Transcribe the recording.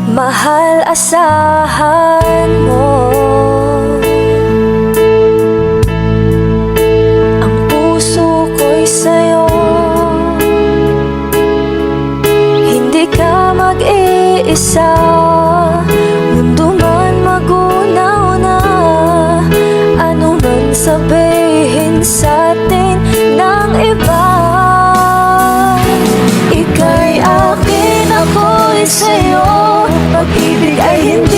Mahal, asahan mo ang puso ko'y sa'yo. Hindi ka mag-iisa, mundo man magunaw na. Ano man sabihin sa'tin ng iba, ika'y akin, ako'y sa'yo. Pag-ibig ay hindi